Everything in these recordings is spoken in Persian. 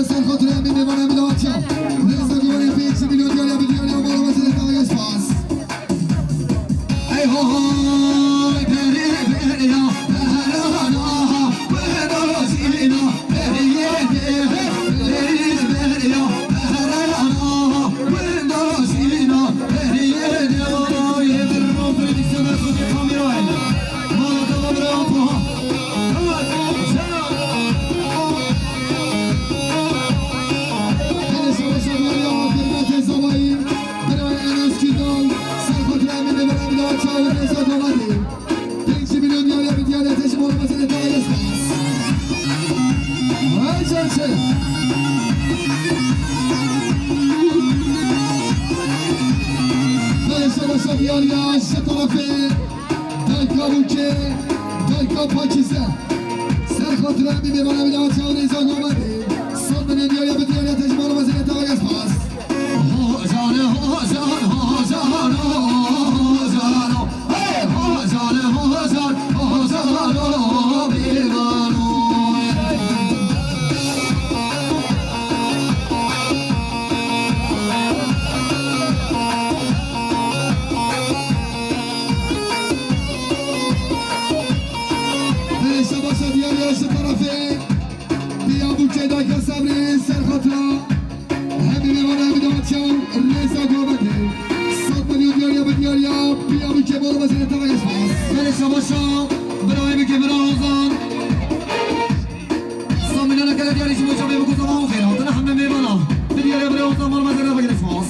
Sen خاطر همین میمانم میده بچه ها رزا گوانی 5 میلیون دیالیا به دیالیا بالا مثل اتاق اسپاس ای های بری بریا بهرانا بنازینا بریه بریز بریا بهرانا بنازینا بریه یه برنامه پردیکسیون از خود کامیرای مالا تا برای دیالیا طرفه دایکا بوکه دایکا پاکیزه سر خاطر همین میمانه میده بچه ها نیزان آمده صد میلیون دیالیا به دیالیا تجمال و وزیر اتاق اسپاس هاجانه هاجان هاجان هاجان هاجان هاجان هاجان بیرانو طرفه بیا بوکه دایکا صبری سر خاطر همین میمانه میده بچه ها رزا گامده 100 میلیون دیالیا به دیالیا بیا بوکه بالا وزیر اتاق اسپاس برشا باشا برای بوکه برازان 100 میلیون کل دیالی شما جامعه بکوزا ما خیرات نه همه میمانه به دیالیا برازان بالا وزیر اتاق اسپاس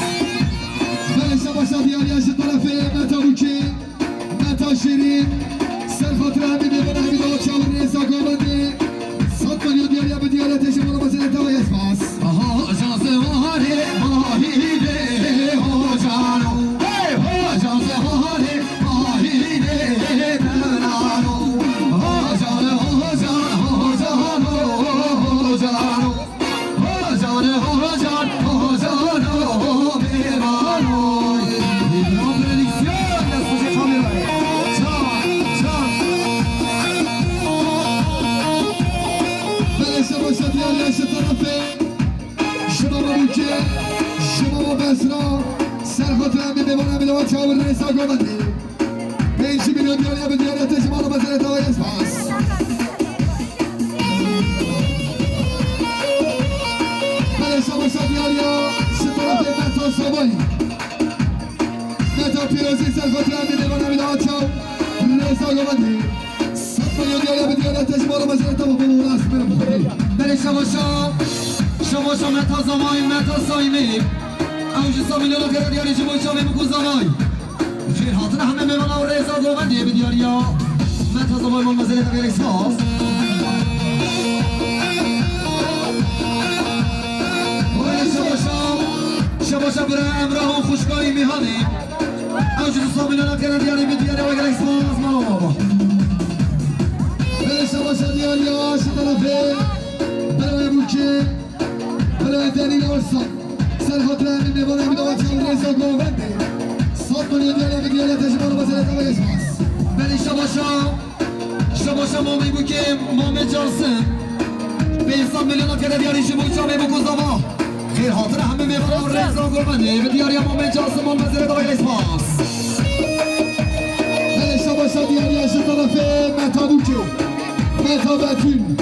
برشا باشا دیالیا طرفه متا بوکه متا شیرین سر خاطر همین میمانه میده بچه ها رزا گامده 100 میلیون دیالیا به دیالیا تجمال و وزیر اتاق اسپاس آها اجازه هاره ماهیده هاجانو اجازه هاره ماهیده بنانو هاجانه هاجان هاجانو هاجانو هاجانه هاجان هاجانو بیرانو بیران پردیکسیون از خوشی کامیرای شما دیالیا طرفه شما با بوکه شما با بسرا سر خاطر همین میمانه میده بچه ها رزا گامده 5 میلیون دیالیا به دیالیا تجمال و وزیر اتاق اسپاس شما دیالیا طرفه متا سوایی متا پیروزی سر خاطر همین میمانه میده بچه ها رزا گامده 100 میلیون دیالیا به دیالیا تجمال و وزیر اتاق اسپاس بله شما متا زمای متا سایمی اوج 100 میلیون کرد دیاری شما شما بکن زمای خیر حاضر همه میمانه و رزا گامده به دیالیا متا زمای من وزیر اتاق اسپاس شما برای امراه و خوشگاهی میهانیم اوج 100 میلیون کرد دیاری به دیاری و اسپاس مالو بابا بله شما دیالیا طرفه برای بوکه برای دلیل ارسان سر خاطر همین میمانه میده بچه ها رزا گامده 100 میلیون دیالیا به دیالیا تجمال و وزیر اتاق اسپاس بله شما مامی بوکه مامی جانسن 500 میلیون کرد دیاری شما جامعه بکوزاوا خیر حاضر همه میمانه رزا گامده به دیاری مامی جانسن مال وزیر اتاق اسپاس بله شما دیالیا طرفه متا بوکه متا بتون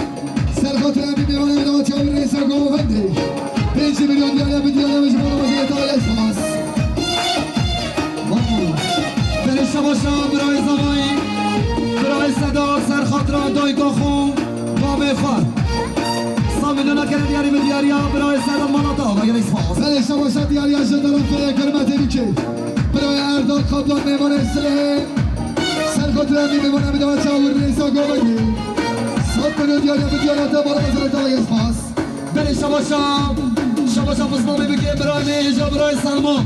سر خاطر همین میمانه میده بچه ها رزا گامده 5 میلیون دیالیا به دیالیا به شما وزیر اتاق اسپاس بله شما برای زمایی برای صدا سر خاطر دایکا خوب با بخوار 100 میلیون کرد دیاری به دیالیا برای صدا مالاتا و اسپاس بله شما دیالیا طرف کرمت بوکه برای ارداد خابلان میمانه اسلحه سر خاطر همین میمانه میده بچه ها رزا گامده 100 میلیون دیالیا به دیالیا بالا وزیر اتاق اسپاس بله شما بسنامی بگه برای میجا برای سلمان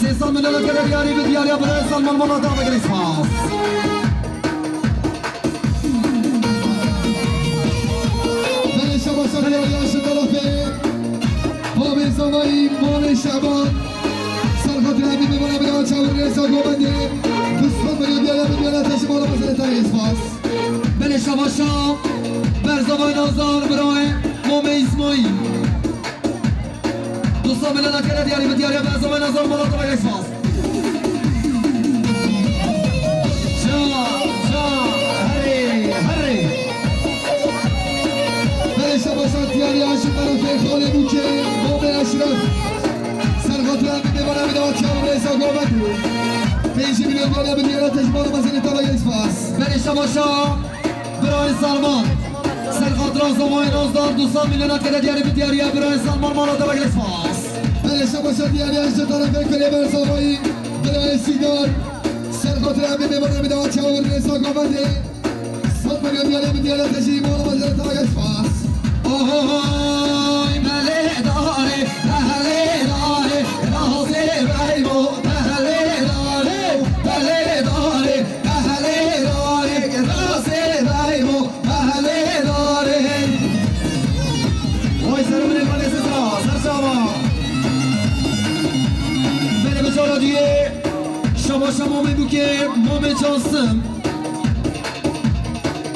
300 میلیون کرد دیاری به دیالیا برای سلمان مالاتا و اسپاس بله شما دیالیا طرفه باب زمایی مال شبان سر خاطر همین میمانه میده بچه ها رزا گامده 100 میلیون دیالیا به دیالیا تجمال و وزیر اتاق اسپاس بله شما برزاوای نازار برای مام اسماعیل دوستان میلیون کرد دیاری به دیاری به ازامه نظر مولاد و اکسپاس شباشات دیاری عاشق طرف خاله بوکه مومن اشرف سرخاطر هم میدوانم میدوان چهارم رئیسا گامدو 5 میلیون دیاری به دیارت اجبار مزین طبق اکسپاس بله شباشا برای سلمان سرخاطر آزمای نازدار 200 میلیون دیاری به دیاری برای سلمان مالا طبق اکسپاس بله شباشا دیاری عاشق طرف کلی برزاوایی برای سیدار سرخاطر هم میدوانم میدوان چهارم رئیسا گامده 100 میلیون دیاری به دیارت اجبار مزین طبق اکسپاس اوه مله داره مله داره رازه بیمو مله داره مله داره مله داره رازه بیمو مله داره وای سرمونه کنه سر شما بله بچارا دیگه شما میگو که مومن چانسم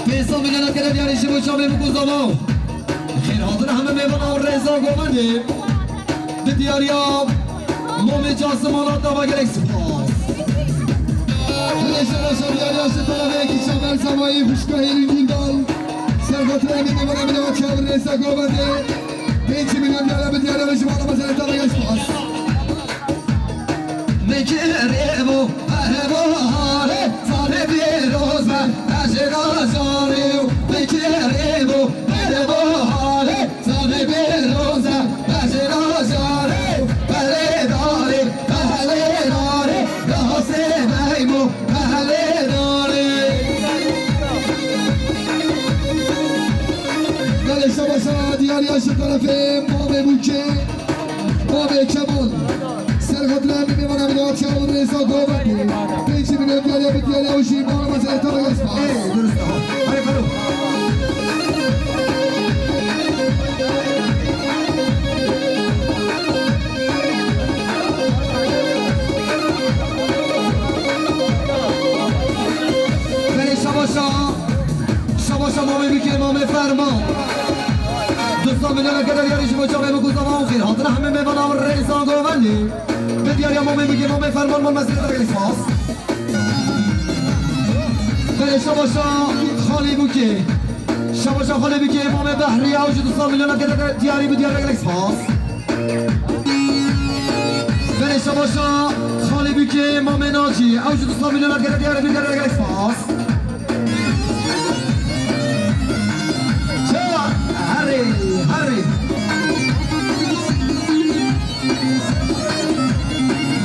500 میلیون کرده دیاری شما میگو زما خیر حاضر همه میوانه و رضا گومنده به دیاریاب مومن جاسمانات دابا گلک سپاس هلیشه باشا دیاریا شطرفه که شمر زمایی خوشگاهی رنگیندال سرخاطر همین میوانه میده و چهار رضا گومنده 5 میلیون دیاریا به دیاریا به شما نمازه دابا گلک سپاس مکریبو هربو هاره ساله بیروز من نجرا جاریو مکریبو هربو هاره ساله بیروز من نجرا جاریو بله داره بله داره راسه بیمو بله داره بله شباشا دیاری عاشق طرفه مامه بوکه مامه کمال سرخاطر هم میمانم میدوان چهارم رئیسا گومنده 5 میلیون دیاری به دیاری اوشی مالا مزه طبق اکسپاس درسته های فرو بله شباشا مامه بیکه مامه فرما 200 میلیون کرده دیاری شما چاقه بگوزم آن خیر حاضر همه میمانم رئیسا گومنده به دیاری مومن بیکه مامه فرمان مال مسئله طبق اکسپاس بله شباشا خالی بوکه شباشا خالی بوکه امام بحری اوج 200 میلیون کرده دیاری به دیاری اکسپاس بله شباشا خالی بوکه امام ناجی اوج 200 میلیون کرده دیاری به دیاری اکسپاس هری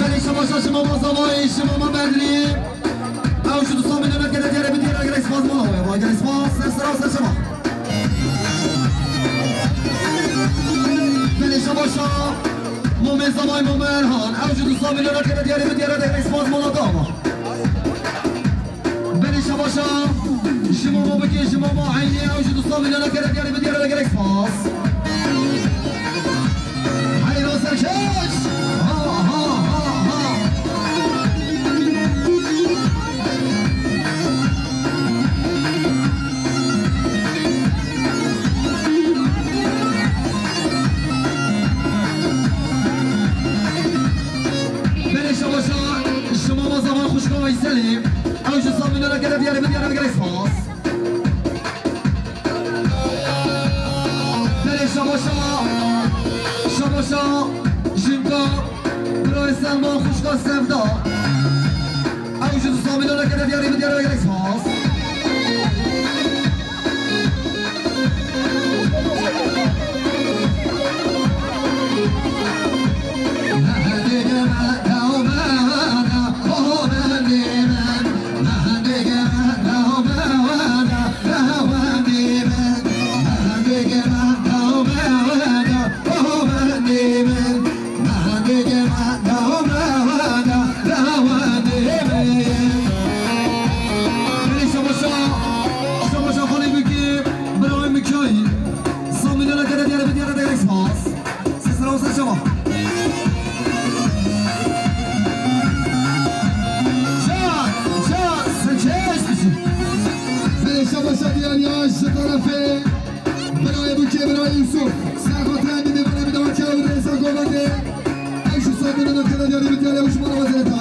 بله شباشا شما بازمایی شما بدری اوج 200 میلیون کرده دیاری به دیاری اکسپاس مالا با دیاری اکسپاس سر شما بله شباشا مومن زمای مومن هان اوج 200 میلیون کرده دیاری به دیاری اکسپاس مالا داما بله شباشا شما ما بکی شما ما عینی اوج 200 میلیون کرده دیاری به دیاری اکسپاس هی رو سرکش شما با زمان خوشگاه ویسلیم اوج 200 میلیون کرده دیاری به دیاری اکسپاس بله شباشا جنگا برای سلمان خوشگاه سفدا اوج 200 میلیون کرده دیاری به دیاری اکسپاس طرفه برای بوکه برای یوسف سرخاطر هم میده برای میده بچه ها رئیسا گومنده الكندي اللي بتالي وش مرة وزيرتها